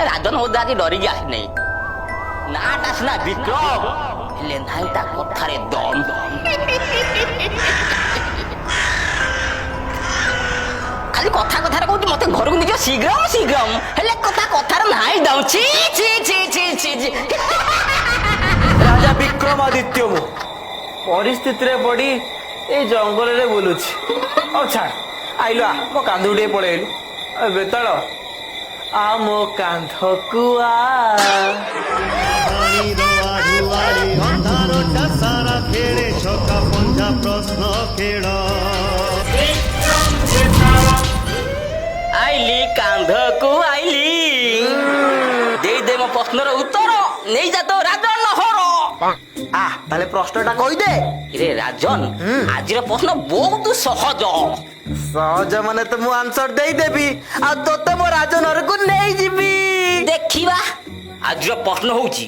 ରାଜନ ବୋଧେ ଆଜି ଡରିକି ଆସିନାହିଁ। ନାଟା ସିନା ବିକ୍ରମ ହେଲେ ନାହିଁ ତା କଥାରେ ଦମ। ଖାଲି କଥା କଥାରେ କହୁଛି ମତେ ଘରକୁ ନେଇଯିବ ଶୀଘ୍ର ଶୀଘ୍ର, ହେଲେ କଥାରେ ନାହିଁ ଦମ। ଛି ଛି ଛି ଛି ଛି ଛି। ରାଜା ବିକ୍ରମାଦିତ୍ୟ ମୁଁ ପରିସ୍ଥିତିରେ ପଡି ଏଇ ଜଙ୍ଗଲରେ ବୁଲୁଛି। ଆଉ ଛାଡ, ଆଇଲୁ ଆ ମୋ କାନ୍ଧକୁ ଟିକେ ପଳେଇଲୁ। ବେତାଳ ଆ ମୋ କାନ୍ଧକୁ ଆ। ଅନ୍ଧାରଟା ସାରା ଖେଳେ ଛକା ପଞ୍ଝା ପ୍ରଶ୍ନ ଖେଳ। ଆଇଲି କାନ୍ଧକୁ ଆଇଲି, ଦେଇଦେ ମୋ ପ୍ରଶ୍ନର ଉତ୍ତର, ନେଇଯା ତ ରାଜନ ହର। ତାହେଲେ ପ୍ରଶ୍ନଟା କହିଦେ। ରେ ରାଜନ, ଆଜିର ପ୍ରଶ୍ନ ବହୁତ ସହଜ। ସହଜ ମାନେ ତ ମୁଁ ଆନ୍ସର ଦେଇଦେବି, ଆଉ ତୋତେ ମୋ ରାଜନହରକୁ ନେଇଯିବି। ଦେଖିବା। ଆଜିର ପ୍ରଶ୍ନ ହଉଛି,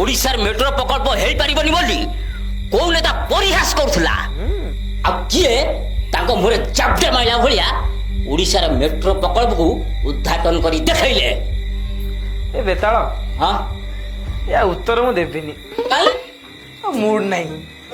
ଓଡିଶାର ମେଟ୍ରୋ ପ୍ରକଳ୍ପ ହେଇପାରିବନି ବୋଲି କୋଉ ନେତା ପରିହାସ କରୁଥିଲା, ଆଉ କିଏ ତାଙ୍କ ମୁହଁରେ ଚାପଟେ ମାରିଲା ଭଳିଆ ଓଡିଶାର ମେଟ୍ରୋ ପ୍ରକଳ୍ପକୁ ଉଦ୍ଘାଟନ କରି ଦେଖେଇଲେ? ଏ ବେତାଳ, ହଁ, ୟା ଉତ୍ତର ମୁଁ ଦେବିନି, କାଇଁ? ମୁଡ୍ ନାହିଁ।